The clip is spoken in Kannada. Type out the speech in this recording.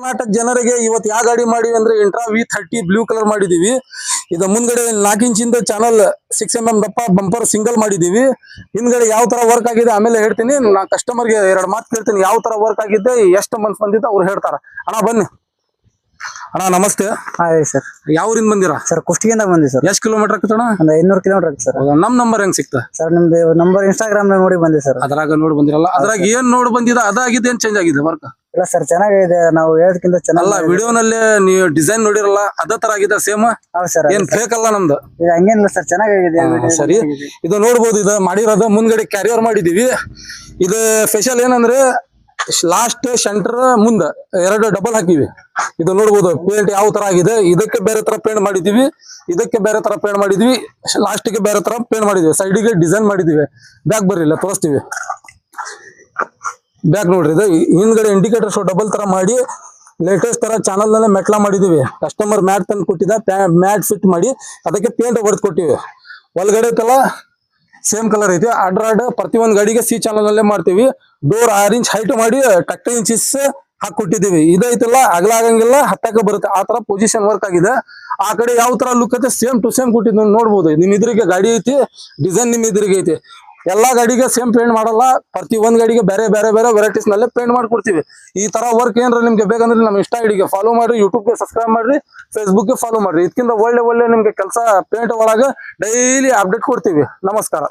ಕರ್ನಾಟಕ ಜನರಿಗೆ ಇವತ್ತು ಯಾವ ಗಾಡಿ ಮಾಡಿವಿ ಅಂದ್ರೆ ಇಂಟ್ರಾ V30 ಬ್ಲೂ ಕಲರ್ ಮಾಡಿದೀವಿ. ಇದು ಮುಂದ್ಗಡೆ 4 ಇಂಚಿಂದ ಚಾನಲ್ 6mm ದಪ್ಪ ಬಂಪರ್ ಸಿಂಗಲ್ ಮಾಡಿದೀವಿ. ಹಿಂದ್ಗಡೆ ಯಾವ ತರ ವರ್ಕ್ ಆಗಿದೆ ಆಮೇಲೆ ಹೇಳ್ತೀನಿ. ನಾ ಕಸ್ಟಮರ್ಗೆ 2 ಮಾತು ಕೇಳ್ತೀನಿ, ಯಾವ ತರ ವರ್ಕ್ ಆಗಿದೆ, ಎಷ್ಟು ಮನ್ಸ್ ಬಂದಿದ್ದ ಅವ್ರು ಹೇಳ್ತಾರ. ಅಣ್ಣ ಬನ್ನಿ. ಅಣ್ಣ ನಮಸ್ತೆ. Hi sir. ಯಾವ್ರಿಂದ ಬಂದಿರಾ ಸರ್? ಕುಷ್ಟಗಿಯಿಂದ ಬಂದಿ ಸರ್. ಎಷ್ಟು ಕಿಲೋಮೀಟರ್ ಆಗ್ತಣ? ಒಂದು 500 ಕಿಲೋಮೀಟರ್ ಆಗುತ್ತೆ ಸರ್. ನಮ್ ನಂಬರ್ ಹೆಂಗ್ ಸಿಕ್ತ ಸರ್? ನಿಮ್ದು ನಂಬರ್ ಇನ್ಸ್ಟಾಗ್ರಾಮ್ ನೋಡಿ ಬಂದಿ ಸರ್. ಅದ್ರಾಗ ನೋಡಿ ಬಂದಿರಲ್ಲ, ಅದ್ರಾಗ ಏನ್ ನೋಡಿ ಬಂದಿದ ಅದಾಗಿದೆ, ಏನ್ ಚೇಂಜ್ ಆಗಿದೆ ವರ್ಕ್? ಇಲ್ಲ ಸರ್, ಚೆನ್ನಾಗಿದೆ. ನಾವು ಹೇಳೋದಕ್ಕಿಂತ ಅಲ್ಲ, ವಿಡಿಯೋನಲ್ಲಿ ನೀವು ಡಿಸೈನ್ ನೋಡಿರಲ್ಲ, ಅದೇ ತರ ಆಗಿದೆ ಸೇಮ್. ಹೌದು ಸರ್. ಏನ್ ಫೇಕ್ ಅಲ್ಲ ನಮ್ದು. ಇದು ಹಂಗೇನಿಲ್ಲ ಸರ್, ಚೆನ್ನಾಗಿದೆ. ಸರಿ, ಇದು ನೋಡ್ಬೋದು. ಇದು ಮಾಡಿರೋದು ಮುಂದ್ಗಡೆ ಕ್ಯಾರಿಯರ್ ಮಾಡಿದೀವಿ. ಇದು ಸ್ಪೆಷಲ್ ಏನಂದ್ರೆ ಲಾಸ್ಟ್ ಸೆಂಟರ್ ಮುಂದ 2 ಡಬಲ್ ಹಾಕಿವಿ. ಇದು ನೋಡ್ಬೋದು ಪೇಂಟ್ ಯಾವ ತರ ಆಗಿದೆ. ಇದಕ್ಕೆ ಬೇರೆ ತರ ಪೇಂಟ್ ಮಾಡಿದೀವಿ, ಇದಕ್ಕೆ ಬೇರೆ ತರ ಪೇಂಟ್ ಮಾಡಿದ್ವಿ, ಲಾಸ್ಟ್ ಗೆ ಬೇರೆ ತರ ಪೇಂಟ್ ಮಾಡಿದ್ವಿ. ಸೈಡಿಗೆ ಡಿಸೈನ್ ಮಾಡಿದೀವಿ. ಬ್ಯಾಕ್ ಬರ್ರಿಲ್ಲ ತೋರಿಸ್ತೀವಿ. ಬ್ಯಾಕ್ ನೋಡ್ರಿ, ಇದು ಹಿಂದ್ಗಡೆ ಇಂಡಿಕೇಟರ್ ಶೋ ಡಬಲ್ ತರ ಮಾಡಿ ಲೇಟೆಸ್ಟ್ ತರ ಚಾನಲ್ ನಲ್ಲೇ ಮೆಟ್ಲಾ ಮಾಡಿದೀವಿ. ಕಸ್ಟಮರ್ ಮ್ಯಾಟ್ ತಂದು ಕೊಟ್ಟಿದ್ದ, ಮ್ಯಾಟ್ ಫಿಟ್ ಮಾಡಿ ಅದಕ್ಕೆ ಪೇಂಟ್ ಹೊಡೆದು ಕೊಟ್ಟಿವಿ. ಒಳಗಡೆ ತಲ ಸೇಮ್ ಕಲರ್ ಐತಿ. ಅಡ್ರಾಡ್ ಪ್ರತಿಯೊಂದು ಗಾಡಿಗೆ C ಚಾನಲ್ ನಲ್ಲೇ ಮಾಡ್ತೀವಿ. ಡೋರ್ 6 ಇಂಚ್ ಹೈಟ್ ಮಾಡಿ 30 ಇಂಚಸ್ ಹಾಕೊಟ್ಟಿದೀವಿ. ಇದೈತಲ್ಲ ಅಗಲ ಆಗಂಗಿಲ್ಲ, ಹತ್ತಕ್ಕೆ ಬರುತ್ತೆ, ಆ ತರ ಪೊಸಿಷನ್ ವರ್ಕ್ ಆಗಿದೆ. ಆ ಕಡೆ ಯಾವ ತರ ಲುಕ್ ಐತೆ ಸೇಮ್ ಟು ಸೇಮ್ ಕೊಟ್ಟಿದ್ದು ನೋಡ್ಬೋದು. ನಿಮ್ ಇದ್ರಿಗೆ ಗಾಡಿ ಐತಿ, ಡಿಸೈನ್ ನಿಮ್ ಇದ್ರಿಗೆ ಐತಿ. ಎಲ್ಲಾ ಗಾಡಿಗೆ ಸೇಮ್ ಪೇಂಟ್ ಮಾಡಲ್ಲ, ಪ್ರತಿ ಒಂದ್ ಗಾಡಿಗೆ ಬೇರೆ ಬೇರೆ ಬೇರೆ ವೆರೈಟೀಸ್ ನಲ್ಲೇ ಪೇಂಟ್ ಮಾಡ್ಕೊಡ್ತೀವಿ. ಈ ತರ ವರ್ಕ್ ಏನ್ರ ನಿಮ್ಗೆ ಬೇಕಂದ್ರೆ ನಮ್ಮ ಇನ್ಸ್ಟಾ ಐಡಿಗೆ ಫಾಲೋ ಮಾಡ್ರಿ, ಯೂಟ್ಯೂಬ್ಗೆ ಸಬ್ಸ್ಕ್ರೈಬ್ ಮಾಡ್ರಿ, ಫೇಸ್ಬುಕ್ಗೆ ಫಾಲೋ ಮಾಡ್ರಿ. ಇದಕ್ಕಿಂತ ಒಳ್ಳೆ ನಿಮ್ಗೆ ಕೆಲಸ ಪೇಂಟ್ ಒಳಗೆ ಡೈಲಿ ಅಪ್ಡೇಟ್ ಕೊಡ್ತೀವಿ. ನಮಸ್ಕಾರ.